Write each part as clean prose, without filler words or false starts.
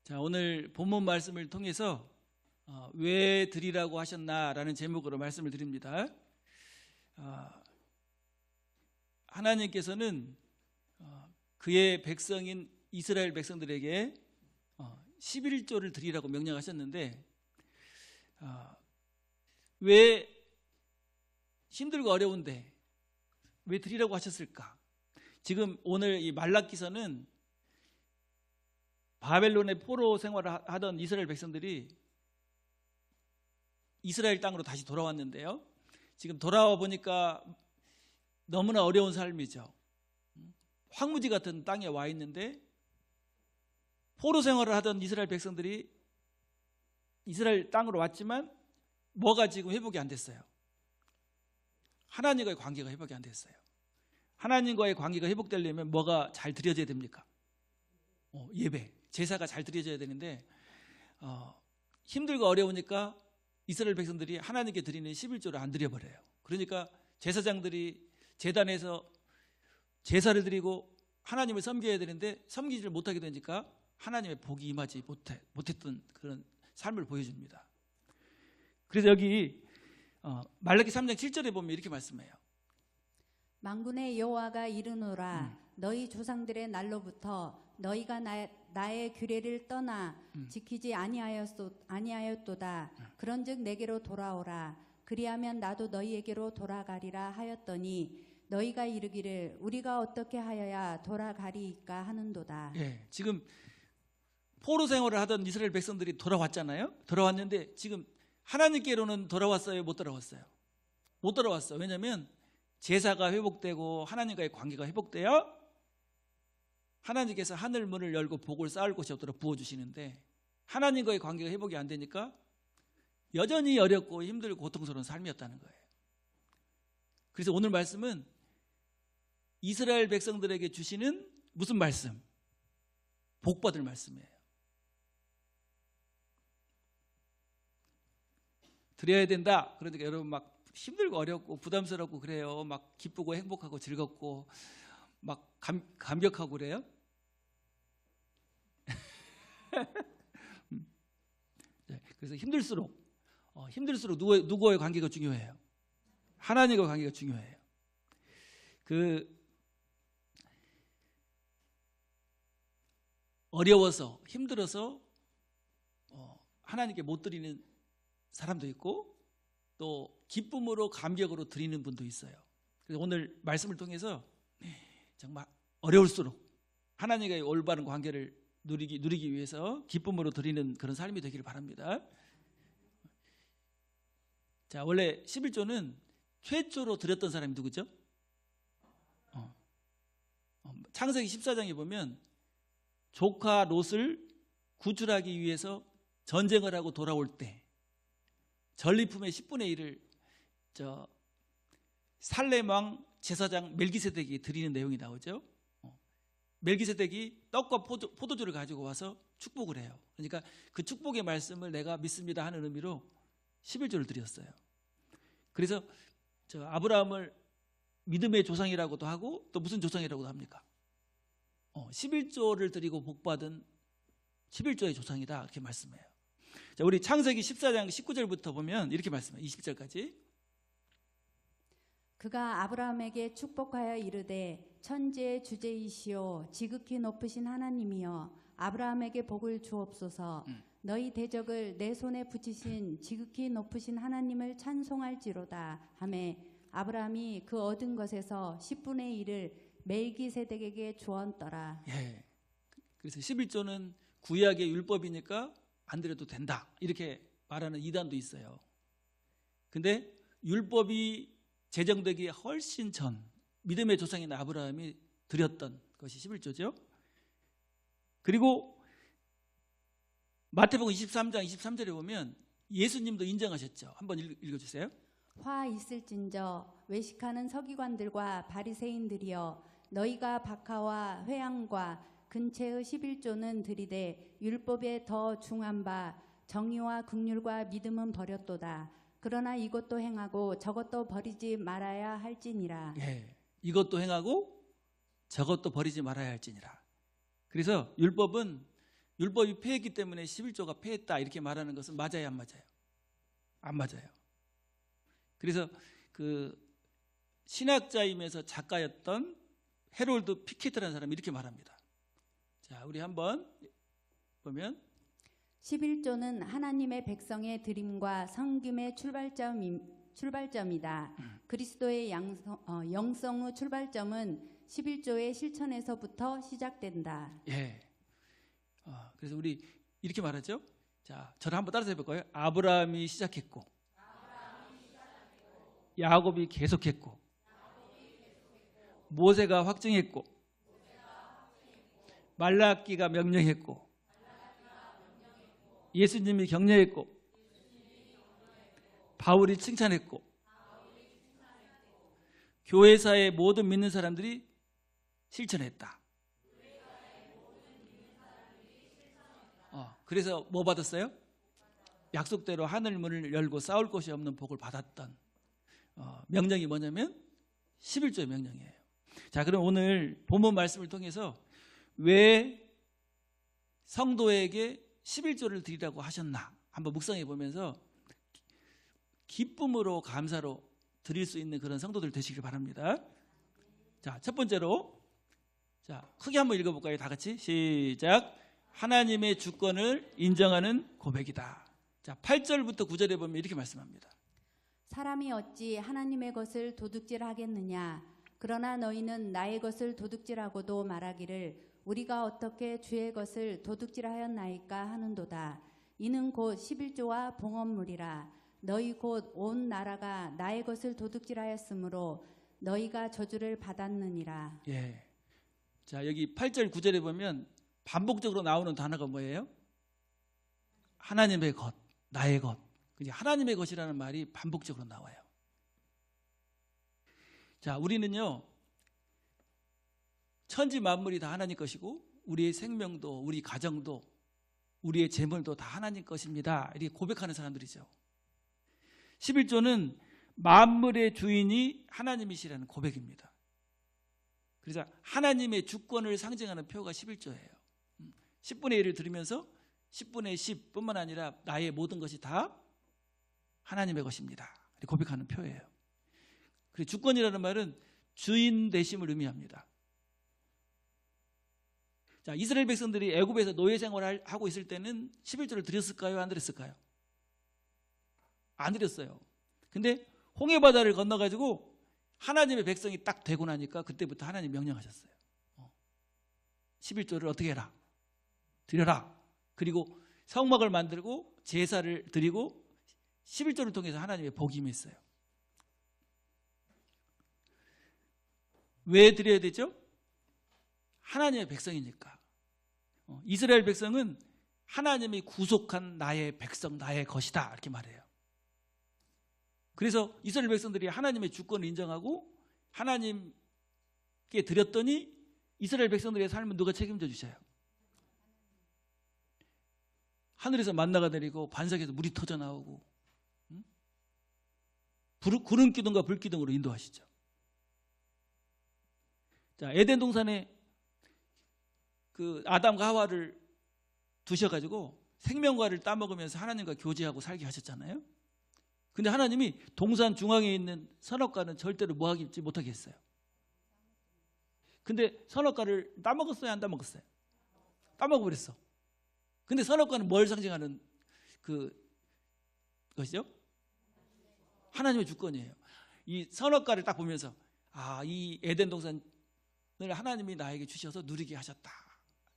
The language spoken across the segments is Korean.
자, 오늘 본문 말씀을 통해서 왜 드리라고 하셨나라는 제목으로 말씀을 드립니다. 하나님께서는 그의 백성인 이스라엘 백성들에게 11조를 드리라고 명령하셨는데 왜 힘들고 어려운데 왜 드리라고 하셨을까? 지금 오늘 이 말라기서는 바벨론의 포로 생활을 하던 이스라엘 백성들이 이스라엘 땅으로 다시 돌아왔는데요. 지금 돌아와 보니까 너무나 어려운 삶이죠. 황무지 같은 땅에 와 있는데 포로 생활을 하던 이스라엘 백성들이 이스라엘 땅으로 왔지만 뭐가 지금 회복이 안 됐어요? 하나님과의 관계가 회복이 안 됐어요. 하나님과의 관계가 회복되려면 뭐가 잘 드려져야 됩니까? 예배, 제사가 잘 드려져야 되는데 힘들고 어려우니까 이스라엘 백성들이 하나님께 드리는 11조를 안 드려버려요. 그러니까 제사장들이 제단에서 제사를 드리고 하나님을 섬겨야 되는데 섬기지를 못하게 되니까 하나님의 복이 임하지 못했던 그런 삶을 보여줍니다. 그래서 여기 말라기 3장 7절에 보면 이렇게 말씀해요. 만군의 여호와가 이르노라 너희 조상들의 날로부터 너희가 나의 규례를 떠나 지키지 아니하였도다. 그런즉 내게로 돌아오라. 그리하면 나도 너희에게로 돌아가리라 하였더니 너희가 이르기를 우리가 어떻게 하여야 돌아가리이까 하는도다. 예, 지금 포로 생활을 하던 이스라엘 백성들이 돌아왔잖아요. 돌아왔는데 지금 하나님께로는 돌아왔어요? 못 돌아왔어요? 못 돌아왔어요. 왜냐하면 제사가 회복되고 하나님과의 관계가 회복되어 하나님께서 하늘 문을 열고 복을 쌓을 곳이 없도록 부어주시는데 하나님과의 관계가 회복이 안 되니까 여전히 어렵고 힘들고 고통스러운 삶이었다는 거예요. 그래서 오늘 말씀은 이스라엘 백성들에게 주시는 무슨 말씀? 복받을 말씀이에요. 드려야 된다. 그러니까 여러분 막 힘들고 어렵고 부담스럽고 그래요. 막 기쁘고 행복하고 즐겁고 막 감격하고 그래요. 그래서 힘들수록 누구와의 관계가 중요해요? 하나님과 관계가 중요해요. 어려워서 힘들어서 하나님께 못 드리는 사람도 있고 또 기쁨으로 감격으로 드리는 분도 있어요. 그래서 오늘 말씀을 통해서 정말 어려울수록 하나님과의 올바른 관계를 누리기 위해서 기쁨으로 드리는 그런 삶이 되기를 바랍니다. 자, 원래 11조는 최초로 드렸던 사람이 누구죠? 창세기 14장에 보면 조카 롯을 구출하기 위해서 전쟁을 하고 돌아올 때 전리품의 10분의 1을 살렘 왕 제사장 멜기세덱이 드리는 내용이 나오죠. 멜기세덱이 떡과 포도주를 가지고 와서 축복을 해요. 그러니까 그 축복의 말씀을 내가 믿습니다 하는 의미로 11조를 드렸어요. 그래서 아브라함을 믿음의 조상이라고도 하고 또 무슨 조상이라고도 합니까? 11조를 드리고 복받은 11조의 조상이다 이렇게 말씀해요. 자, 우리 창세기 14장 19절부터 보면 이렇게 말씀해요. 20절까지. 그가 아브라함에게 축복하여 이르되 천지의 주제이시오 지극히 높으신 하나님이여 아브라함에게 복을 주옵소서. 너희 대적을 내 손에 붙이신 지극히 높으신 하나님을 찬송할지로다 하매 아브라함이 그 얻은 것에서 10분의 1을 멜기세덱에게 주었더라. 예. 그래서 11조는 구약의 율법이니까 안 드려도 된다 이렇게 말하는 이단도 있어요. 근데 율법이 제정되기 훨씬 전 믿음의 조상인 아브라함이 드렸던 것이 11조죠. 그리고 마태복음 23장 23절에 보면 예수님도 인정하셨죠. 한번 읽어주세요. 화 있을진저 외식하는 서기관들과 바리새인들이여 너희가 박하와 회향과 근체의 11조는 드리되 율법에 더 중한 바 정의와 긍휼과 믿음은 버렸도다. 그러나 이것도 행하고 저것도 버리지 말아야 할지니라. 예, 이것도 행하고 저것도 버리지 말아야 할지니라. 그래서 율법은 율법이 폐했기 때문에 11조가 폐했다 이렇게 말하는 것은 맞아요, 안 맞아요? 안 맞아요. 그래서 그 신학자이면서 작가였던 헤롤드 피케트라는 사람이 이렇게 말합니다. 자, 우리 한번 보면 11조는 하나님의 백성의 드림과 섬김의 출발점이다. 그리스도의 영성의 출발점은 11조의 실천에서부터 시작된다. 예. 그래서 우리 이렇게 말하죠. 자, 저를 한번 따라서 해볼까요? 아브라함이 시작했고, 야곱이 계속했고, 모세가 확증했고, 말라기가 명령했고, 예수님이 격려했고, 바울이 칭찬했고, 교회사의 모든 믿는 사람들이 실천했다. 그래서 뭐 받았어요? 약속대로 하늘 문을 열고 싸울 곳이 없는 복을 받았던 명령이 뭐냐면 11조의 명령이에요. 자, 그럼 오늘 본문 말씀을 통해서 왜 성도에게 11조를 드리라고 하셨나 한번 묵상해 보면서 기쁨으로 감사로 드릴 수 있는 그런 성도들 되시길 바랍니다. 자, 첫 번째로 자, 크게 한번 읽어볼까요? 다 같이 시작. 하나님의 주권을 인정하는 고백이다. 자, 8절부터 9절에 보면 이렇게 말씀합니다. 사람이 어찌 하나님의 것을 도둑질하겠느냐? 그러나 너희는 나의 것을 도둑질하고도 말하기를 우리가 어떻게 주의 것을 도둑질하였나이까 하는도다. 이는 곧 11조와 봉헌물이라. 너희 곧 온 나라가 나의 것을 도둑질하였으므로 너희가 저주를 받았느니라. 예. 자, 여기 8절 9절에 보면 반복적으로 나오는 단어가 뭐예요? 하나님의 것, 나의 것. 하나님의 것이라는 말이 반복적으로 나와요. 자, 우리는요, 천지 만물이 다 하나님 것이고 우리의 생명도, 우리 가정도, 우리의 재물도 다 하나님 것입니다. 이렇게 고백하는 사람들이죠. 11조는 만물의 주인이 하나님이시라는 고백입니다. 그래서 하나님의 주권을 상징하는 표가 11조예요. 10분의 1을 들으면서 10분의 10뿐만 아니라 나의 모든 것이 다 하나님의 것입니다. 이렇게 고백하는 표예요. 그리고 주권이라는 말은 주인 되심을 의미합니다. 자, 이스라엘 백성들이 애굽에서 노예 생활을 하고 있을 때는 11조를 드렸을까요? 안 드렸을까요? 안 드렸어요. 근데 홍해바다를 건너가지고 하나님의 백성이 딱 되고 나니까 그때부터 하나님 명령하셨어요. 11조를 어떻게 해라? 드려라. 그리고 성막을 만들고 제사를 드리고 11조를 통해서 하나님의 복이 임했어요. 왜 드려야 되죠? 하나님의 백성이니까. 이스라엘 백성은 하나님이 구속한 나의 백성, 나의 것이다 이렇게 말해요. 그래서 이스라엘 백성들이 하나님의 주권을 인정하고 하나님께 드렸더니 이스라엘 백성들의 삶은 누가 책임져 주셔요? 하늘에서 만나가 내리고 반석에서 물이 터져 나오고 구름 기둥과 불 기둥으로 인도하시죠. 자, 에덴 동산에 그 아담과 하와를 두셔가지고 생명과를 따먹으면서 하나님과 교제하고 살게 하셨잖아요. 근데 하나님이 동산 중앙에 있는 선악과는 절대로 뭐하지 못하게 했어요. 근데 선악과를 따먹었어요? 안 따먹었어요? 따먹어버렸어. 근데 선악과는 뭘 상징하는 것이죠? 하나님의 주권이에요. 이 선악과를 딱 보면서 이 에덴 동산을 하나님이 나에게 주셔서 누리게 하셨다.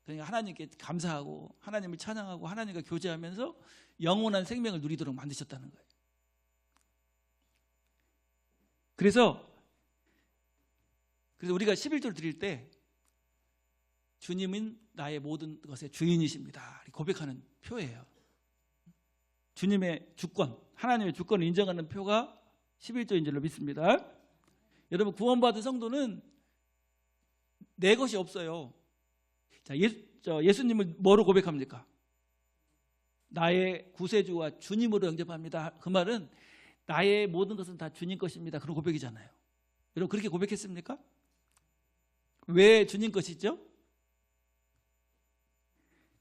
그러니까 하나님께 감사하고 하나님을 찬양하고 하나님과 교제하면서 영원한 생명을 누리도록 만드셨다는 거예요. 그래서 우리가 11조를 드릴 때 주님은 나의 모든 것의 주인이십니다. 고백하는 표예요. 주님의 주권, 하나님의 주권을 인정하는 표가 11조인 줄로 믿습니다. 여러분, 구원받은 성도는 내 것이 없어요. 자, 예수님을 뭐로 고백합니까? 나의 구세주와 주님으로 영접합니다. 그 말은 나의 모든 것은 다 주님 것입니다. 그런 고백이잖아요. 여러분, 그렇게 고백했습니까? 왜 주님 것이죠?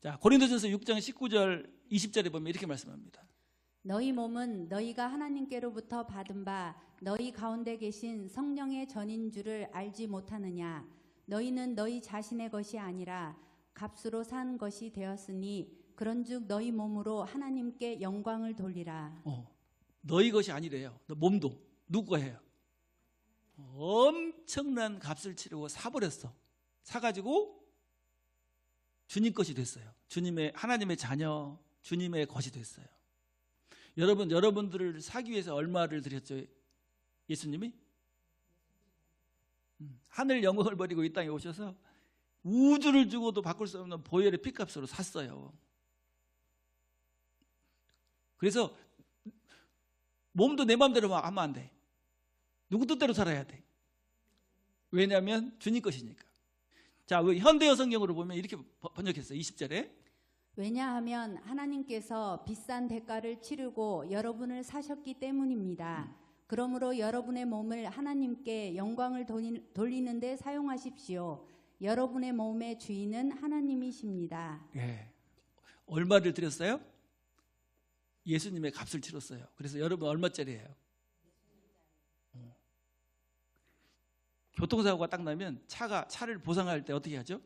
자, 고린도전서 6장 19절 20절에 보면 이렇게 말씀합니다. 너희 몸은 너희가 하나님께로부터 받은 바 너희 가운데 계신 성령의 전인 줄을 알지 못하느냐. 너희는 너희 자신의 것이 아니라 값으로 산 것이 되었으니 그런즉 너희 몸으로 하나님께 영광을 돌리라. 너희 것이 아니래요. 너 몸도 누구 거예요? 엄청난 값을 치르고 사버렸어. 사가지고 주님 것이 됐어요. 주님의, 하나님의 자녀, 주님의 것이 됐어요. 여러분, 여러분들을 사기 위해서 얼마를 드렸죠? 예수님이? 하늘 영광을 버리고 이 땅에 오셔서 우주를 주고도 바꿀 수 없는 보혈의 피값으로 샀어요. 그래서 몸도 내 마음대로 하면 안 돼. 누구 뜻대로 살아야 돼. 왜냐하면 주님 것이니까. 자, 현대어 성경으로 보면 이렇게 번역했어요. 20절에. 왜냐하면 하나님께서 비싼 대가를 치르고 여러분을 사셨기 때문입니다. 그러므로 여러분의 몸을 하나님께 영광을 돌리는 데 사용하십시오. 여러분의 몸의 주인은 하나님이십니다. 예. 얼마를 드렸어요? 예수님의 값을 치렀어요. 그래서 여러분 얼마짜리예요? 교통사고가 딱 나면 차를 보상할 때 어떻게 하죠?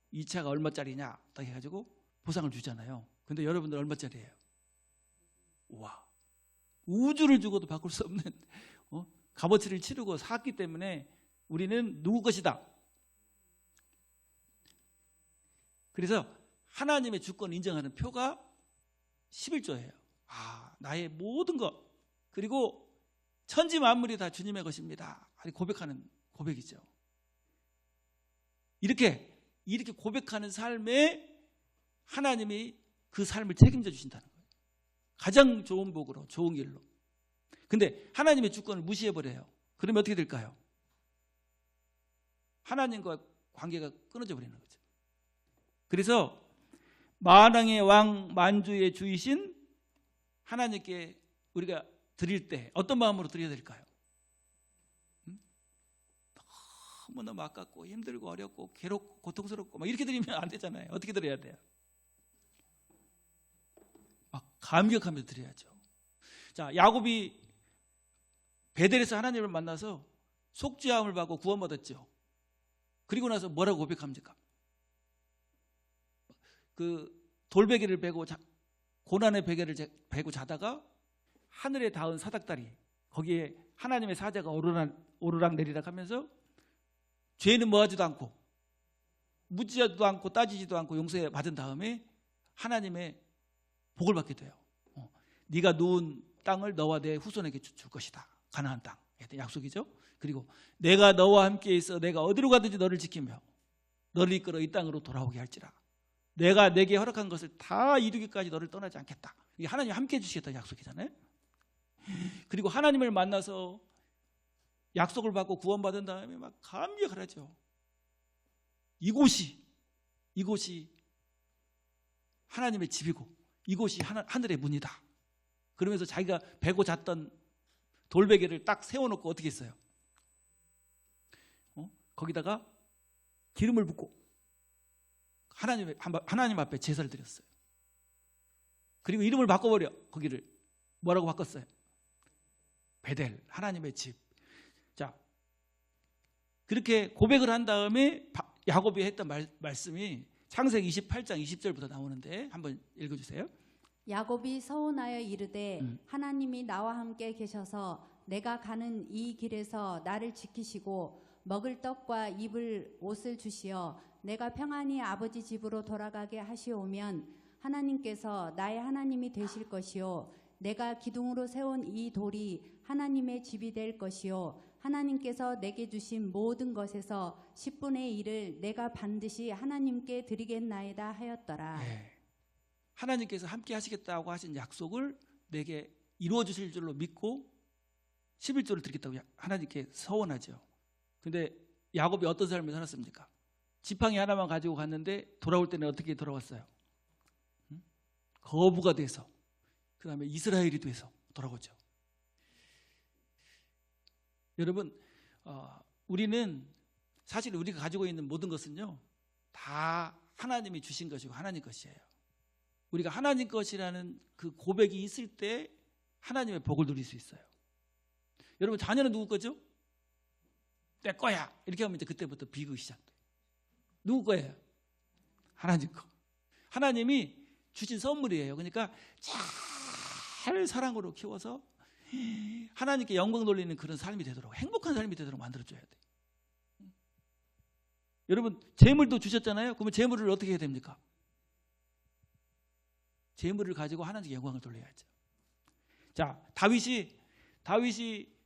이 차가 얼마짜리냐 딱 해가지고 보상을 주잖아요. 근데 여러분들 얼마짜리예요? 와, 우주를 주고도 바꿀 수 없는 값어치를 치르고 샀기 때문에 우리는 누구 것이다. 그래서 하나님의 주권을 인정하는 표가 11조예요. 나의 모든 것, 그리고 천지 만물이 다 주님의 것입니다. 고백하는 고백이죠. 이렇게 고백하는 삶에 하나님이 그 삶을 책임져 주신다는 거예요. 가장 좋은 복으로, 좋은 길로. 근데 하나님의 주권을 무시해버려요. 그러면 어떻게 될까요? 하나님과 관계가 끊어져 버리는 거죠. 그래서 만왕의 왕, 만주의 주이신 하나님께 우리가 드릴 때 어떤 마음으로 드려야 될까요? 너무너무 아깝고 힘들고 어렵고 괴롭고 고통스럽고 막 이렇게 드리면 안 되잖아요. 어떻게 드려야 돼요? 막 감격하면서 드려야죠. 자, 야곱이 베델에서 하나님을 만나서 속죄함을 받고 구원받았죠. 그리고 나서 뭐라고 고백합니까? 그 돌베개를 베고 고난의 베개를 베고 자다가 하늘에 닿은 사닥다리, 거기에 하나님의 사자가 오르락 내리락 하면서 죄는 뭐하지도 않고 묻지도 않고 따지지도 않고 용서해 받은 다음에 하나님의 복을 받게 돼요. 네가 누운 땅을 너와 내 후손에게 줄 것이다. 가나안 땅. 약속이죠. 그리고 내가 너와 함께 있어 내가 어디로 가든지 너를 지키며 너를 이끌어 이 땅으로 돌아오게 할지라. 내가 내게 허락한 것을 다 이루기까지 너를 떠나지 않겠다. 이게 하나님이 함께 해주시겠다는 약속이잖아요. 그리고 하나님을 만나서 약속을 받고 구원받은 다음에 막 감격을 하죠. 이곳이 하나님의 집이고 이곳이 하늘의 문이다. 그러면서 자기가 베고 잤던 돌베개를 딱 세워놓고 어떻게 했어요? 거기다가 기름을 붓고 하나님 앞에 제사를 드렸어요. 그리고 이름을 바꿔버려. 거기를 뭐라고 바꿨어요? 베델, 하나님의 집. 자, 그렇게 고백을 한 다음에 야곱이 했던 말씀이 창세기 28장 20절부터 나오는데 한번 읽어주세요. 야곱이 서운하여 이르되 하나님이 나와 함께 계셔서 내가 가는 이 길에서 나를 지키시고 먹을 떡과 입을 옷을 주시어 내가 평안히 아버지 집으로 돌아가게 하시오면 하나님께서 나의 하나님이 되실 것이요 내가 기둥으로 세운 이 돌이 하나님의 집이 될 것이요 하나님께서 내게 주신 모든 것에서 10분의 1을 내가 반드시 하나님께 드리겠나이다 하였더라. 네. 하나님께서 함께 하시겠다고 하신 약속을 내게 이루어 주실 줄로 믿고 11조를 드리겠다고 하나님께 서원하죠. 근데 야곱이 어떤 삶을 살았습니까? 지팡이 하나만 가지고 갔는데 돌아올 때는 어떻게 돌아왔어요? 거부가 돼서, 그 다음에 이스라엘이 돼서 돌아오죠. 여러분, 우리는 사실 우리가 가지고 있는 모든 것은요 다 하나님이 주신 것이고 하나님 것이에요. 우리가 하나님 것이라는 그 고백이 있을 때 하나님의 복을 누릴 수 있어요. 여러분 자녀는 누구 거죠? 내 거야. 이렇게 하면 이제 그때부터 비극이 시작돼요. 누구 거예요? 하나님 거. 하나님이 주신 선물이에요. 그러니까 잘 사랑으로 키워서 하나님께 영광 돌리는 그런 삶이 되도록, 행복한 삶이 되도록 만들어줘야 돼요. 여러분 재물도 주셨잖아요. 그러면 재물을 어떻게 해야 됩니까? 재물을 가지고 하나님께 영광을 돌려야죠. 자, 다윗이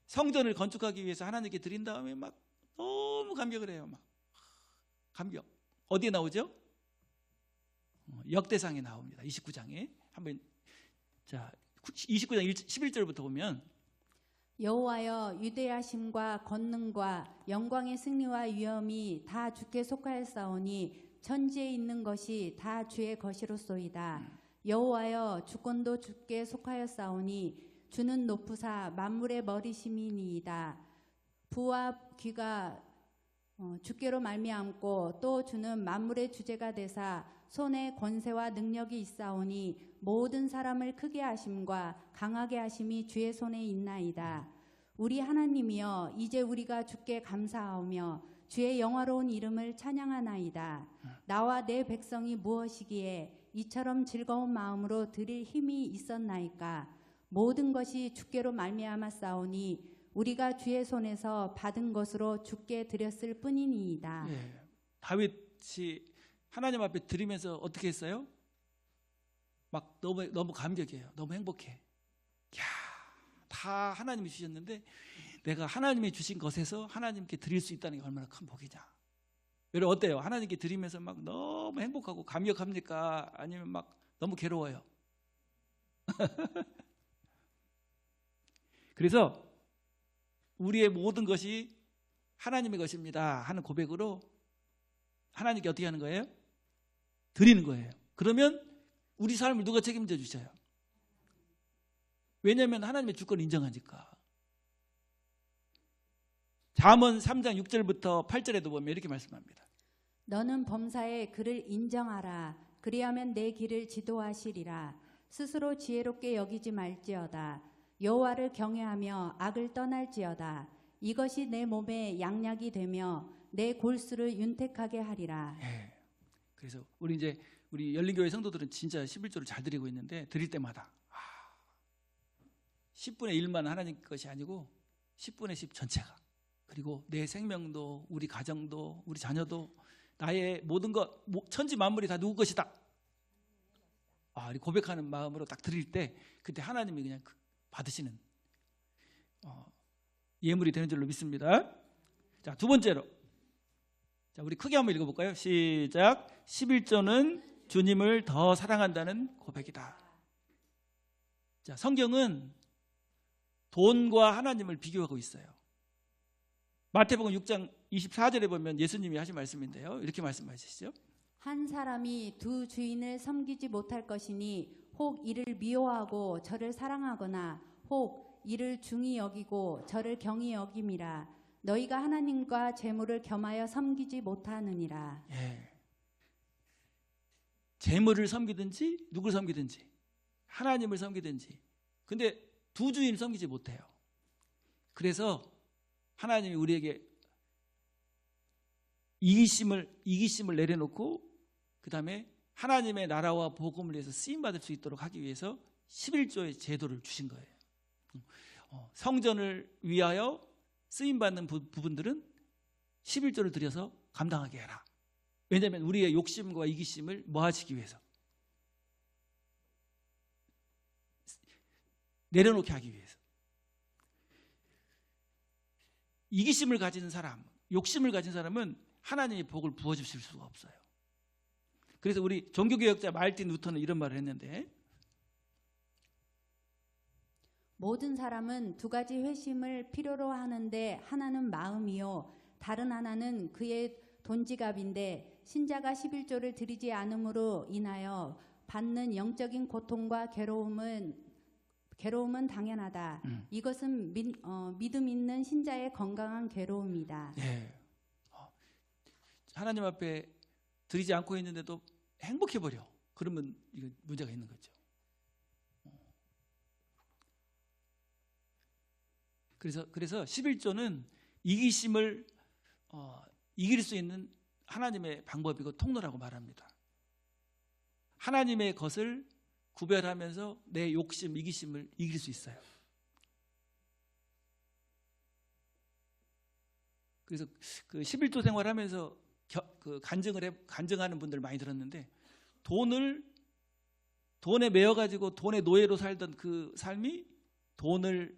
성전을 건축하기 위해서 하나님께 드린 다음에 막 너무 감격을 해요. 막 감격. 어디에 나오죠? 역대상에 나옵니다. 29장에 한번 자 29장 11절부터 보면 여호와여 유대하심과 권능과 영광의 승리와 위엄이 다 주께 속하였사오니 천지에 있는 것이 다 주의 것이로소이다. 여호와여 주권도 주께 속하였사오니 주는 높으사 만물의 머리심이니이다. 부와 귀가 주께로 말미암고 또 주는 만물의 주제가 되사 손에 권세와 능력이 있사오니 모든 사람을 크게 하심과 강하게 하심이 주의 손에 있나이다. 우리 하나님이여 이제 우리가 주께 감사하오며 주의 영화로운 이름을 찬양하나이다. 나와 내 백성이 무엇이기에 이처럼 즐거운 마음으로 드릴 힘이 있었나이까. 모든 것이 주께로 말미암았사오니 우리가 주의 손에서 받은 것으로 주께 드렸을 뿐이니이다. 예, 다윗이 하나님 앞에 드리면서 어떻게 했어요? 막 너무 감격해요. 너무 행복해. 야, 다 하나님이 주셨는데 내가 하나님이 주신 것에서 하나님께 드릴 수 있다는 게 얼마나 큰 복이냐. 여러분 어때요? 하나님께 드리면서 막 너무 행복하고 감격합니까? 아니면 막 너무 괴로워요? 그래서 우리의 모든 것이 하나님의 것입니다 하는 고백으로 하나님께 어떻게 하는 거예요? 드리는 거예요. 그러면 우리 삶을 누가 책임져 주셔요? 왜냐하면 하나님의 주권을 인정하니까. 잠언 3장 6절부터 8절에도 보면 이렇게 말씀합니다. 너는 범사에 그를 인정하라. 그리하면 내 길을 지도하시리라. 스스로 지혜롭게 여기지 말지어다. 여호와를 경외하며 악을 떠날지어다. 이것이 내 몸에 양약이 되며 내 골수를 윤택하게 하리라. 예. 그래서 우리 열린교회 성도들은 진짜 11조를 잘 드리고 있는데 드릴 때마다 10분의 1만 하나님 것이 아니고 10분의 10 전체가, 그리고 내 생명도 우리 가정도 우리 자녀도 나의 모든 것 천지 만물이 다 누구 것이다. 고백하는 마음으로 딱 드릴 때 그때 하나님이 그냥 받으시는 예물이 되는 줄로 믿습니다. 자, 두 번째로, 자, 우리 크게 한번 읽어볼까요? 시작. 11조는 주님을 더 사랑한다는 고백이다. 자, 성경은 돈과 하나님을 비교하고 있어요. 마태복음 6장 24절에 보면 예수님이 하신 말씀인데요. 이렇게 말씀하시죠. 한 사람이 두 주인을 섬기지 못할 것이니 혹 이를 미워하고 저를 사랑하거나 혹 이를 중히 여기고 저를 경히 여김이라. 너희가 하나님과 재물을 겸하여 섬기지 못하느니라. 예. 재물을 섬기든지 누구를 섬기든지 하나님을 섬기든지, 근데 두 주인을 섬기지 못해요. 그래서 하나님이 우리에게 이기심을 내려놓고 그 다음에 하나님의 나라와 복음을 위해서 쓰임받을 수 있도록 하기 위해서 11조의 제도를 주신 거예요. 성전을 위하여 쓰임받는 부분들은 11조를 들여서 감당하게 해라. 왜냐하면 우리의 욕심과 이기심을 뭐하시기 위해서, 내려놓게 하기 위해서. 이기심을 가진 사람, 욕심을 가진 사람은 하나님이 복을 부어주실 수가 없어요. 그래서 우리 종교개혁자 말틴 루터는 이런 말을 했는데, 모든 사람은 두 가지 회심을 필요로 하는데 하나는 마음이요 다른 하나는 그의 돈지갑인데, 신자가 11조를 드리지 않음으로 인하여 받는 영적인 고통과 괴로움은 당연하다. 이것은 믿음 있는 신자의 건강한 괴로움이다. 예. 하나님 앞에 드리지 않고 있는데도 행복해버려. 그러면 이거 문제가 있는 거죠. 그래서 11조는 이기심을 이길 수 있는 하나님의 방법이고 통로라고 말합니다. 하나님의 것을 구별하면서 내 욕심, 이기심을 이길 수 있어요. 그래서 그 11조 생활하면서 간증하는 분들 많이 들었는데 돈에 매여가지고 돈의 노예로 살던 그 삶이 돈을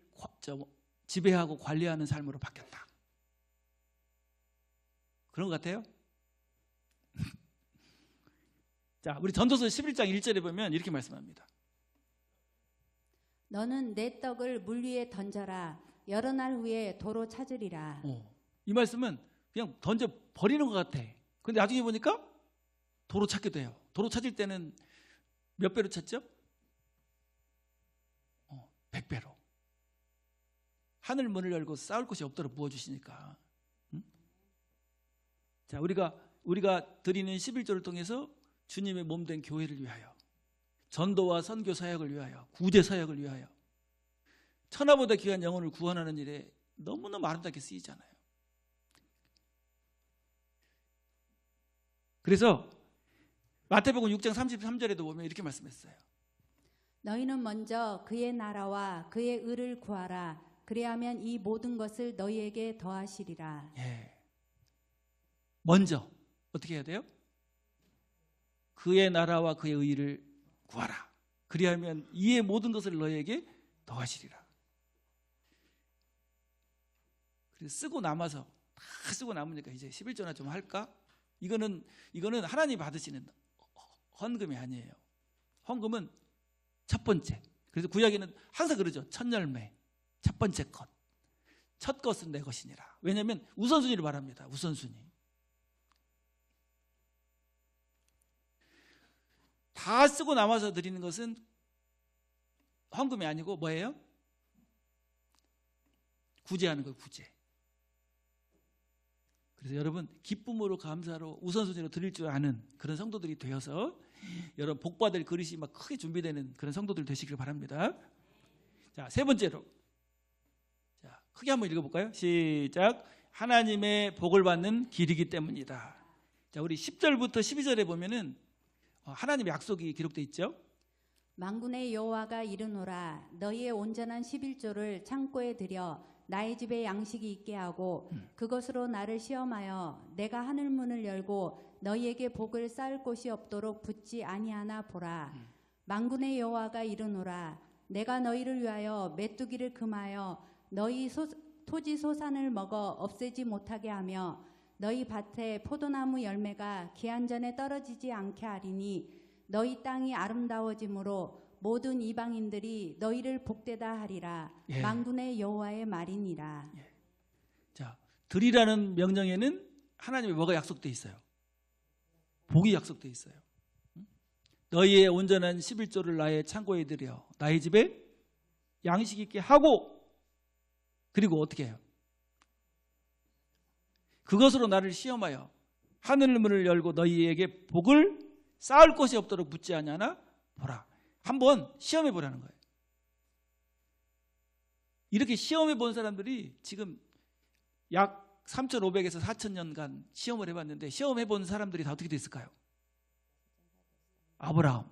지배하고 관리하는 삶으로 바뀌었다. 그런 것 같아요? 자, 우리 전도서 11장 1절에 보면 이렇게 말씀합니다. 너는 내 떡을 물 위에 던져라. 여러 날 후에 도로 찾으리라. 이 말씀은 그냥 던져 버리는 것 같아. 근데 나중에 보니까 도로 찾게 돼요. 도로 찾을 때는 몇 배로 찾죠? 100배로. 하늘 문을 열고 싸울 곳이 없도록 부어주시니까. 자, 우리가 드리는 11조를 통해서 주님의 몸된 교회를 위하여, 전도와 선교 사역을 위하여, 구제 사역을 위하여, 천하보다 귀한 영혼을 구원하는 일에 너무너무 아름답게 쓰이잖아요. 그래서 마태복음 6장 33절에도 보면 이렇게 말씀했어요. 너희는 먼저 그의 나라와 그의 의를 구하라. 그리하면 이 모든 것을 너희에게 더하시리라. 예. 먼저 어떻게 해야 돼요? 그의 나라와 그의 의를 구하라. 그리하면 이의 모든 것을 너희에게 더하시리라. 그래서 쓰고 남아서 다 쓰고 남으니까 이제 11조나 좀 할까? 이거는 하나님이 받으시는 헌금이 아니에요. 헌금은 첫 번째. 그래서 구약에는 항상 그러죠. 첫 열매, 첫 번째 것. 첫 것은 내 것이니라. 왜냐하면 우선순위를 말합니다. 우선순위. 다 쓰고 남아서 드리는 것은 헌금이 아니고 뭐예요? 구제하는 거예요. 구제. 그래서 여러분 기쁨으로 감사로 우선순위로 드릴 줄 아는 그런 성도들이 되어서 여러분 복받을 그릇이 막 크게 준비되는 그런 성도들 되시길 바랍니다. 자, 세 번째로, 자, 크게 한번 읽어볼까요? 시작. 하나님의 복을 받는 길이기 때문이다. 자, 우리 10절부터 12절에 보면은 하나님의 약속이 기록되어 있죠. 만군의 여호와가 이르노라. 너희의 온전한 11조를 창고에 들여 나의 집에 양식이 있게 하고 그것으로 나를 시험하여 내가 하늘 문을 열고 너희에게 복을 쌓을 곳이 없도록 붙지 아니하나 보라. 만군의 여호와가 이르노라. 내가 너희를 위하여 메뚜기를 금하여 너희 토지 소산을 먹어 없애지 못하게 하며 너희 밭에 포도나무 열매가 기한 전에 떨어지지 않게 하리니 너희 땅이 아름다워짐으로 모든 이방인들이 너희를 복되다 하리라. 예. 만군의 여호와의 말이니라. 예. 자, 드리라는 명령에는 하나님의 뭐가 약속되어 있어요? 복이 약속되어 있어요. 너희의 온전한 11조를 나의 창고에 들여 나의 집에 양식 있게 하고, 그리고 어떻게 해요? 그것으로 나를 시험하여 하늘 문을 열고 너희에게 복을 쌓을 곳이 없도록 붙지 아니하나 보라. 한번 시험해 보라는 거예요. 이렇게 시험해 본 사람들이 지금 약 3,500에서 4,000년간 시험을 해봤는데 시험해 본 사람들이 다 어떻게 됐을까요? 아브라함,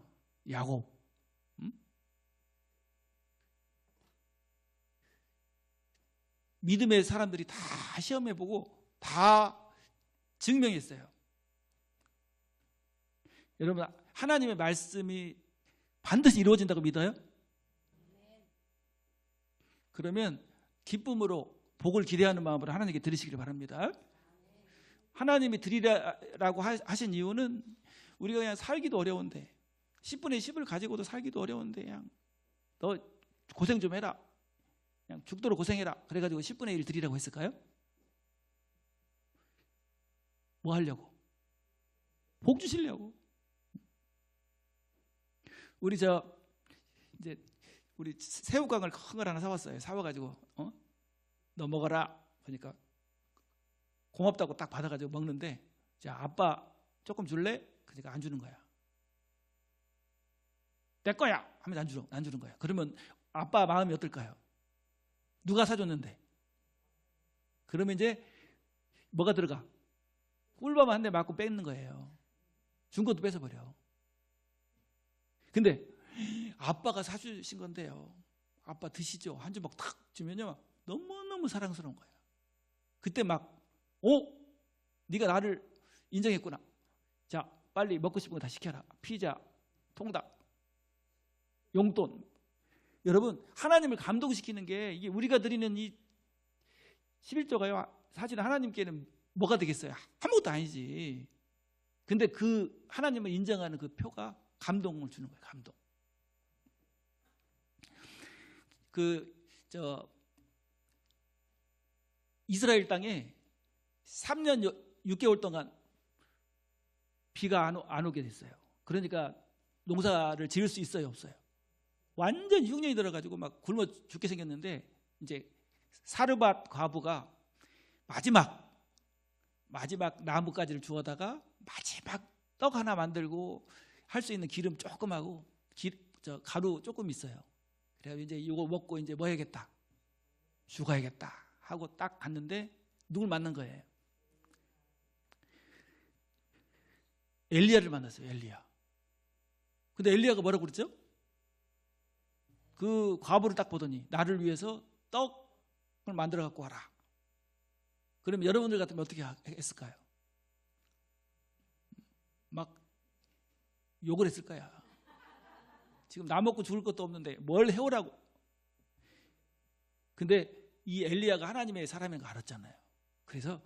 야곱, 믿음의 사람들이 다 시험해 보고 다 증명했어요. 여러분, 하나님의 말씀이 반드시 이루어진다고 믿어요? 그러면 기쁨으로 복을 기대하는 마음으로 하나님께 드리시길 바랍니다. 하나님이 드리라고 하신 이유는 우리가 그냥 살기도 어려운데 10분의 10을 가지고도 살기도 어려운데 그냥 너 고생 좀 해라, 그냥 죽도록 고생해라 그래가지고 10분의 1 드리라고 했을까요? 뭐 하려고? 복 주시려고. 우리 우리 새우깡을 큰 걸 하나 사왔어요. 사와가지고 너 먹어라. 그러니까 고맙다고 딱 받아가지고 먹는데, 자, 아빠 조금 줄래? 그러니까 안 주는 거야. 내 거야 하면 안 주는 거야. 그러면 아빠 마음이 어떨까요? 누가 사줬는데? 그러면 이제 뭐가 들어가? 꿀밤 한 대 맞고 뺏는 거예요. 준 것도 뺏어버려. 근데 아빠가 사주신 건데요. 아빠 드시죠. 한 주먹 탁 주면요. 너무너무 사랑스러운 거예요. 그때 막 네가 나를 인정했구나. 자, 빨리 먹고 싶은 거 다 시켜라. 피자, 통닭, 용돈. 여러분, 하나님을 감동시키는 게 이게 우리가 드리는 이 11조가요. 사실 하나님께는 뭐가 되겠어요? 아무것도 아니지. 근데 그 하나님을 인정하는 그 표가 감동을 주는 거예요. 감동. 이스라엘 땅에 3년 6개월 동안 비가 안 오게 됐어요. 그러니까 농사를 지을 수 있어요, 없어요? 완전 흉년이 들어가지고 막 굶어 죽게 생겼는데 이제 사르밧 과부가 마지막 나뭇가지를 주워다가 마지막 떡 하나 만들고 할 수 있는 기름 조금 하고 가루 조금 있어요. 그래서 이제 이거 먹고 이제 뭐 해야겠다, 죽어야겠다 하고 딱 갔는데 누굴 만난 거예요? 엘리야를 만났어요. 엘리야. 근데 엘리야가 뭐라고 그랬죠? 그 과부를 딱 보더니 나를 위해서 떡을 만들어 갖고 와라. 그러면 여러분들 같으면 어떻게 했을까요? 막 욕을 했을 거야. 지금 나 먹고 죽을 것도 없는데 뭘 해오라고. 근데 이 엘리야가 하나님의 사람인 거 알았잖아요. 그래서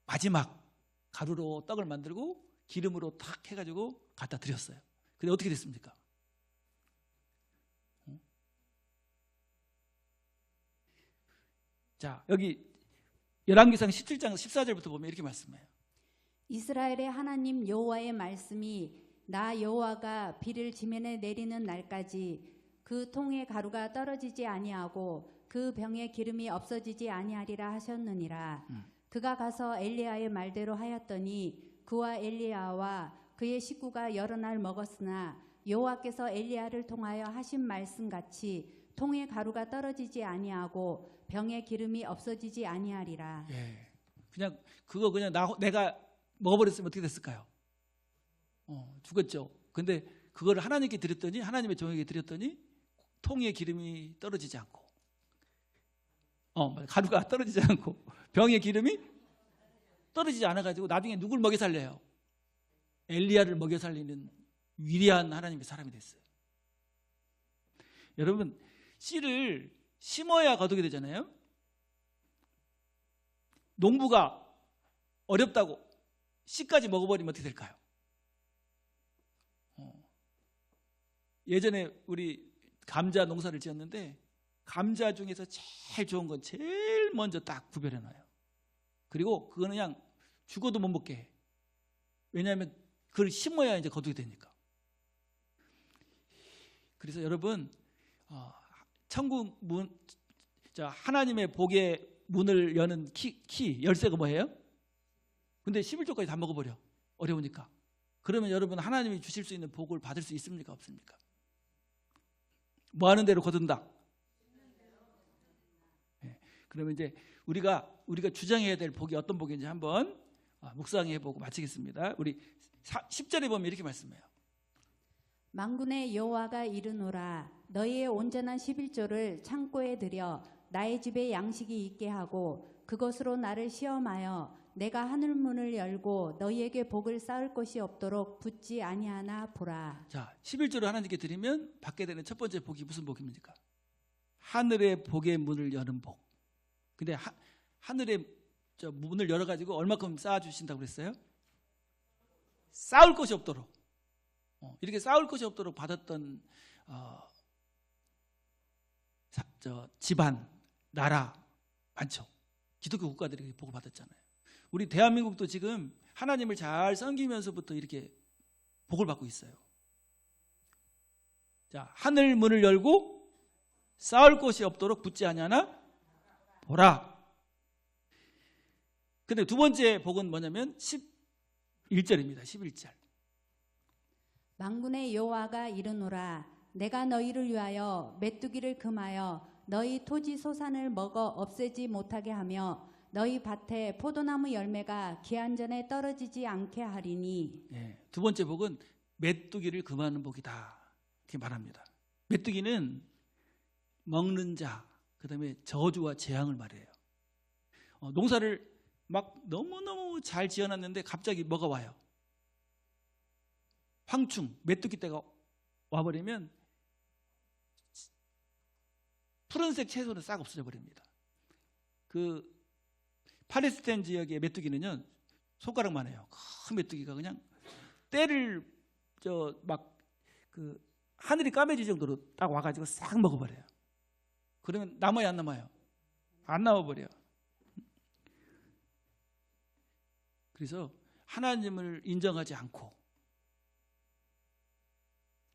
마지막 가루로 떡을 만들고 기름으로 탁 해가지고 갖다 드렸어요. 근데 어떻게 됐습니까? 자, 여기 열왕기상 17장 14절부터 보면 이렇게 말씀해요. 이스라엘의 하나님 여호와의 말씀이 나 여호와가 비를 지면에 내리는 날까지 그 통의 가루가 떨어지지 아니하고 그 병에 기름이 없어지지 아니하리라 하셨느니라. 그가 가서 엘리야의 말대로 하였더니 그와 엘리야와 그의 식구가 여러 날 먹었으나 여호와께서 엘리야를 통하여 하신 말씀같이 통의 가루가 떨어지지 아니하고 병의 기름이 없어지지 아니하리라. 예. 그냥 그거 그냥 내가 먹어버렸으면 어떻게 됐을까요? 죽었죠. 근데 그걸 하나님께 드렸더니, 하나님의 종에게 드렸더니 통의 기름이 떨어지지 않고 가루가 떨어지지 않고 병의 기름이 떨어지지 않아가지고 나중에 누굴 먹여 살려요? 엘리야를 먹여 살리는 위대한 하나님의 사람이 됐어요. 여러분, 씨를 심어야 거두게 되잖아요. 농부가 어렵다고 씨까지 먹어버리면 어떻게 될까요? 예전에 우리 감자 농사를 지었는데 감자 중에서 제일 좋은 건 제일 먼저 딱 구별해놔요. 그리고 그거는 그냥 죽어도 못 먹게 해. 왜냐하면 그걸 심어야 이제 거두게 되니까. 그래서 여러분, 천국 문, 하나님의 복의 문을 여는 키 열쇠가 뭐예요? 근데 11조까지 다 먹어버려. 어려우니까. 그러면 여러분, 하나님이 주실 수 있는 복을 받을 수 있습니까? 없습니까? 뭐 하는 대로 거둔다. 네. 그러면 이제 우리가 주장해야 될 복이 어떤 복인지 한번 묵상해보고 마치겠습니다. 우리 10절에 보면 이렇게 말씀해요. 만군의 여호와가 이르노라. 너희의 온전한 11조를 창고에 들여 나의 집에 양식이 있게 하고 그것으로 나를 시험하여 내가 하늘 문을 열고 너희에게 복을 쌓을 것이 없도록 붙지 아니하나 보라. 자, 11조를 하나님께 드리면 받게 되는 첫 번째 복이 무슨 복입니까? 하늘의 복의 문을 여는 복. 근데 하늘의 문을 열어가지고 얼마큼 쌓아주신다고 그랬어요? 쌓을 것이 없도록. 이렇게 쌓을 것이 없도록 받았던 집안, 나라 많죠. 기독교 국가들이 복을 받았잖아요. 우리 대한민국도 지금 하나님을 잘 섬기면서부터 이렇게 복을 받고 있어요. 자, 하늘 문을 열고 쌓을 곳이 없도록 붙지 아니하나 보라. 근데 두 번째 복은 뭐냐면 1절입니다. 11절. 만군의 여호와가 이르노라 내가 너희를 위하여 메뚜기를 금하여 너희 토지 소산을 먹어 없애지 못하게 하며 너희 밭에 포도나무 열매가 기한전에 떨어지지 않게 하리니. 예, 두 번째 복은 메뚜기를 금하는 복이다 이렇게 말합니다. 메뚜기는 먹는 자, 그다음에 저주와 재앙을 말해요. 농사를 막 너무너무 잘 지어놨는데 갑자기 뭐가 와요? 황충, 메뚜기 떼가 와버리면 푸른색 채소는 싹 없어져 버립니다. 그 팔레스타인 지역의 메뚜기는요 손가락만 해요. 큰 메뚜기가 그냥 때를 그 하늘이 까매질 정도로 딱 와가지고 싹 먹어버려요. 그러면 남아요, 안 남아요? 안 남아버려요. 그래서 하나님을 인정하지 않고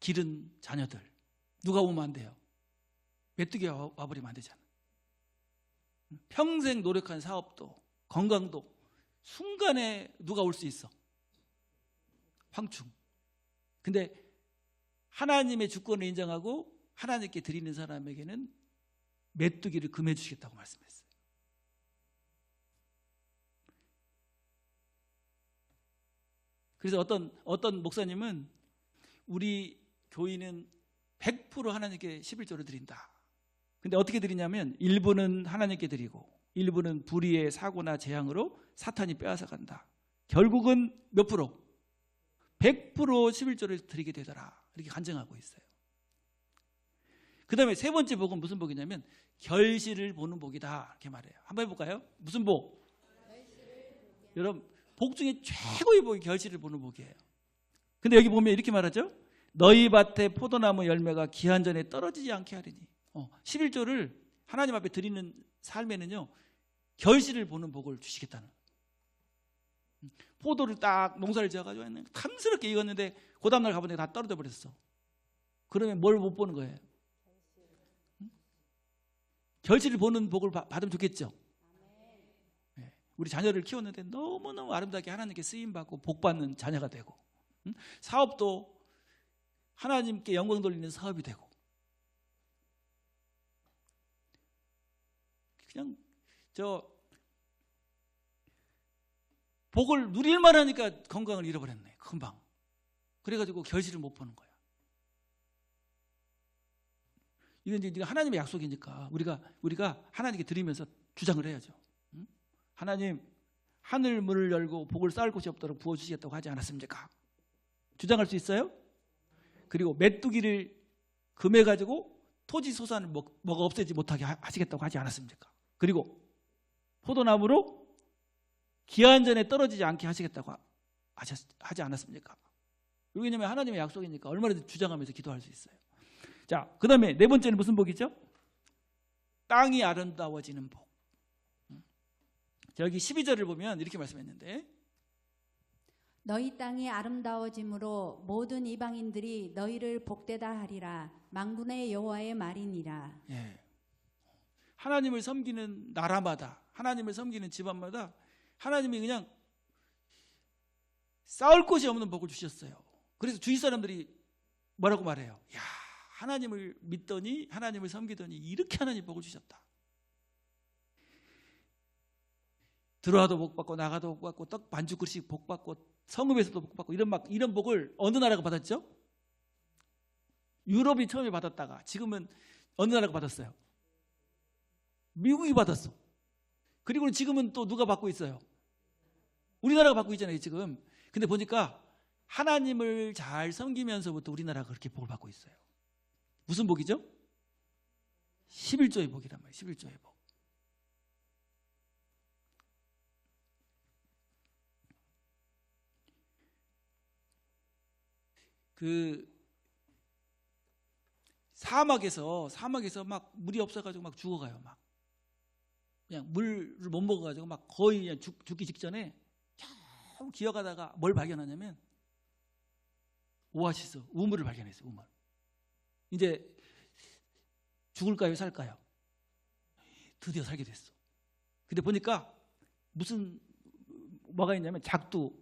기른 자녀들 누가 오면 안 돼요? 메뚜기가 와버리면 안 되잖아. 평생 노력한 사업도 건강도 순간에 누가 올 수 있어? 황충. 근데 하나님의 주권을 인정하고 하나님께 드리는 사람에게는 메뚜기를 금해 주시겠다고 말씀했어요. 그래서 어떤 목사님은 우리 교인은 100% 하나님께 11조를 드린다. 근데 어떻게 드리냐면 일부는 하나님께 드리고 일부는 불의의 사고나 재앙으로 사탄이 빼앗아 간다. 결국은 몇 프로? 100% 11조를 드리게 되더라. 이렇게 간증하고 있어요. 그 다음에 세 번째 복은 무슨 복이냐면 결실을 보는 복이다. 이렇게 말해요. 한번 해볼까요? 무슨 복? 여러분 복 중에 최고의 복이 결실을 보는 복이에요. 근데 여기 보면 이렇게 말하죠. 너희 밭에 포도나무 열매가 기한전에 떨어지지 않게 하리니. 11조를 하나님 앞에 드리는 삶에는요 결실을 보는 복을 주시겠다는. 포도를 딱 농사를 지어가지고 탐스럽게 익었는데 그 다음날 가보니까 다 떨어져 버렸어. 그러면 뭘 못 보는 거예요? 결실을 보는 복을 받으면 좋겠죠. 우리 자녀를 키웠는데 너무너무 아름답게 하나님께 쓰임받고 복받는 자녀가 되고, 사업도 하나님께 영광 돌리는 사업이 되고, 그냥 복을 누릴만 하니까 건강을 잃어버렸네 금방. 그래가지고 결실을 못 보는 거야. 이건 이제 하나님의 약속이니까 우리가 하나님께 드리면서 주장을 해야죠. 하나님 하늘 문을 열고 복을 쌓을 곳이 없도록 부어주시겠다고 하지 않았습니까? 주장할 수 있어요? 그리고 메뚜기를 금해가지고 토지 소산을 먹어 없애지 못하게 하시겠다고 하지 않았습니까? 그리고 포도나무로 기한전에 떨어지지 않게 하시겠다고 하지 않았습니까? 왜냐하면 하나님의 약속이니까 얼마든지 주장하면서 기도할 수 있어요. 자, 그 다음에 네 번째는 무슨 복이죠? 땅이 아름다워지는 복. 여기 12절을 보면 이렇게 말씀했는데, 너희 땅이 아름다워짐으로 모든 이방인들이 너희를 복되다 하리라. 만군의 여호와의 말이니라. 예. 하나님을 섬기는 나라마다, 하나님을 섬기는 집안마다 하나님이 그냥 쌓을 곳이 없는 복을 주셨어요. 그래서 주위 사람들이 뭐라고 말해요? 야, 하나님을 믿더니, 하나님을 섬기더니 이렇게 하나님 복을 주셨다. 들어와도 복 받고 나가도 복 받고 떡 반죽 그릇씩 복 받고 성읍에서도 복 받고 이런 복을 어느 나라가 받았죠? 유럽이 처음에 받았다가 지금은 어느 나라가 받았어요? 미국이 받았어. 그리고 지금은 또 누가 받고 있어요? 우리나라가 받고 있잖아요 지금. 근데 보니까 하나님을 잘 섬기면서부터 우리나라가 그렇게 복을 받고 있어요. 무슨 복이죠? 11조의 복이란 말이에요. 11조의 복. 그 사막에서 막 물이 없어가지고 막 죽어가요. 막 그냥 물을 못 먹어가지고 막 거의 그냥 죽기 직전에 겨우 기어가다가 뭘 발견하냐면 오아시스 우물을 발견했어요. 우물. 이제 죽을까요, 살까요? 드디어 살게 됐어. 근데 보니까 뭐가 있냐면 작두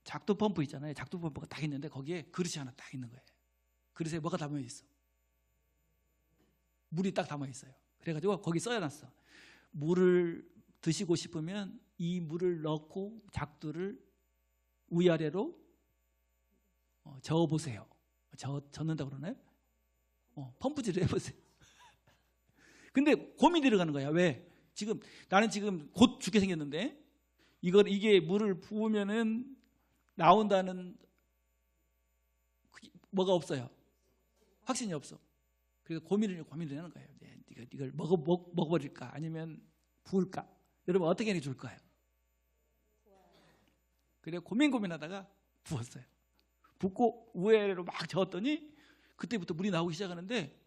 작두 펌프 있잖아요. 작두 펌프가 딱 있는데 거기에 그릇이 하나 딱 있는 거예요. 그릇에 뭐가 담아 있어? 물이 딱 담아 있어요. 그래가지고 거기 써놨어. 물을 드시고 싶으면 이 물을 넣고 작두를 위아래로 저어보세요. 젓는다고 그러나요? 펌프질을 해보세요. 근데 고민이 들어가는 거야. 왜? 나는 지금 곧 죽게 생겼는데 이게 물을 부으면은 나온다는 뭐가 없어요. 확신이 없어. 그래서 고민을 하는 거예요. 이걸 먹어버릴까 아니면 부을까? 여러분 어떻게 하는 게 좋을까요? 그래 고민하다가 부었어요. 붓고 우회로 막 저었더니 그때부터 물이 나오기 시작하는데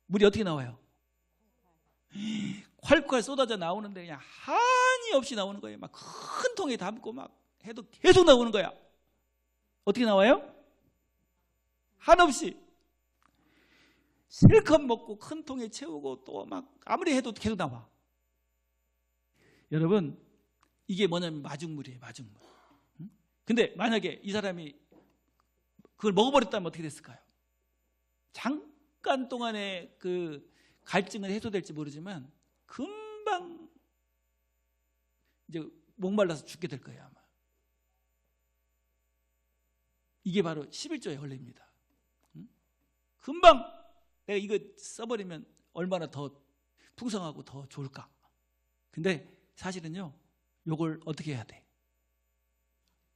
물이 어떻게 나와요? 콸콸 쏟아져 나오는데 그냥 한이 없이 나오는 거예요. 막 큰 통에 담고 막 해도 계속 나오는 거야. 어떻게 나와요? 한없이 실컷 먹고 큰 통에 채우고 또 막 아무리 해도 계속 나와. 여러분 이게 뭐냐면 마중물이에요. 마중물. 근데 만약에 이 사람이 그걸 먹어버렸다면 어떻게 됐을까요? 잠깐 동안에 그 갈증은 해소될지 모르지만 금방 이제 목말라서 죽게 될 거예요 아마. 이게 바로 11조의 원리입니다. 금방 내가 이거 써버리면 얼마나 더 풍성하고 더 좋을까. 근데 사실은요 요걸 어떻게 해야 돼?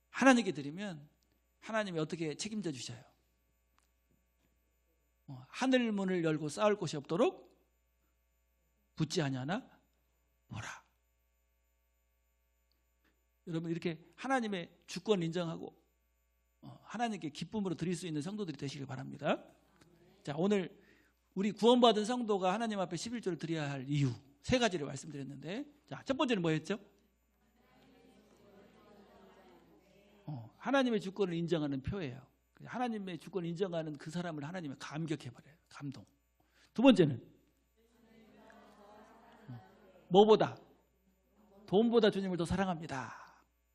하나님께 드리면 하나님이 어떻게 책임져 주셔요? 하늘 문을 열고 쌓을 곳이 없도록 붙지 아니하나 보라. 여러분 이렇게 하나님의 주권 인정하고 하나님께 기쁨으로 드릴 수 있는 성도들이 되시길 바랍니다. 자, 오늘 우리 구원받은 성도가 하나님 앞에 11조를 드려야 할 이유 3가지를 말씀드렸는데, 자, 첫 번째는 뭐였죠? 하나님의 주권을 인정하는 표예요. 하나님의 주권을 인정하는 그 사람을 하나님이 감격해버려요. 감동. 두 번째는 뭐보다? 돈보다 주님을 더 사랑합니다.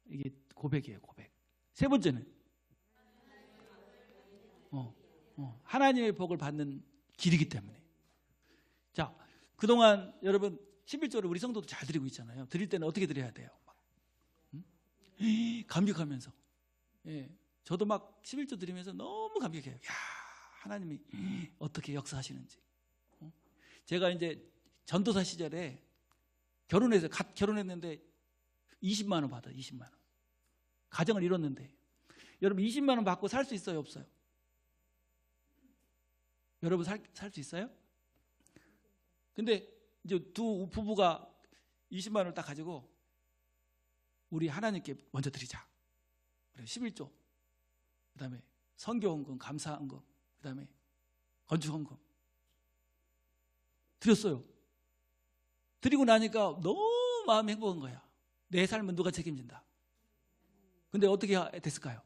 이게 고백이에요. 고백. 세 번째는 하나님의 복을 받는 길이기 때문에. 자, 그동안 여러분 11조를 우리 성도도 잘 드리고 있잖아요. 드릴 때는 어떻게 드려야 돼요? 감격하면서. 예, 저도 막 11조 드리면서 너무 감격해요. 야, 하나님이 어떻게 역사하시는지. 제가 이제 전도사 시절에 갓 결혼했는데 20만 원 받아요. 20만 원. 가정을 이뤘는데 여러분 20만 원 받고 살 수 있어요? 없어요? 여러분 살 수 있어요? 근데 이제 두 부부가 20만 원을 딱 가지고 우리 하나님께 먼저 드리자. 그래서 11조, 그 다음에 선교헌금, 감사헌금, 그 다음에 건축헌금 드렸어요. 드리고 나니까 너무 마음이 행복한 거야. 내 삶은 누가 책임진다. 근데 어떻게 됐을까요?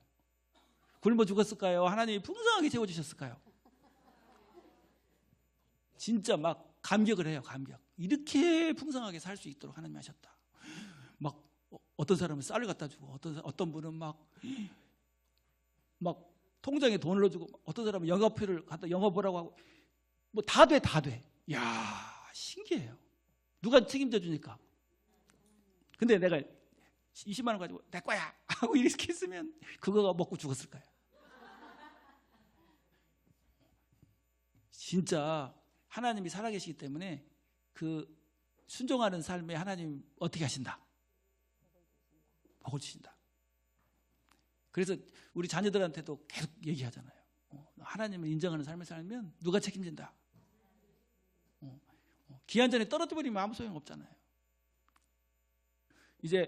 굶어 죽었을까요? 하나님이 풍성하게 채워주셨을까요? 진짜 막 감격을 해요. 감격. 이렇게 풍성하게 살 수 있도록 하나님이 하셨다. 막 어떤 사람은 쌀을 갖다 주고 어떤 분은 막 통장에 돈을 넣어주고 어떤 사람은 영업표를 갖다 영업하라고 하고 뭐 다 돼. 이야, 신기해요. 누가 책임져 주니까. 근데 내가 20만 원 가지고 내 거야 하고 이렇게 했으면 그거가 먹고 죽었을 거야. 진짜 하나님이 살아계시기 때문에 그 순종하는 삶에 하나님 어떻게 하신다? 복을 주신다. 그래서 우리 자녀들한테도 계속 얘기하잖아요. 하나님을 인정하는 삶을 살면 누가 책임진다? 기한 전에 떨어져 버리면 아무 소용 없잖아요. 이제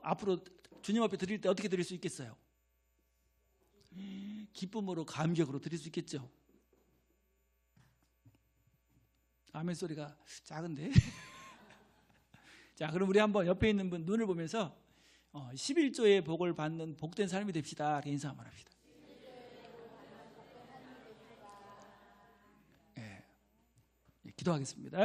앞으로 주님 앞에 드릴 때 어떻게 드릴 수 있겠어요? 기쁨으로 감격으로 드릴 수 있겠죠. 아멘 소리가 작은데. 자, 그럼 우리 한번 옆에 있는 분 눈을 보면서 11조의 복을 받는 복된 삶이 됩시다. 이렇게 인사 한번 합시다. 예, 기도하겠습니다.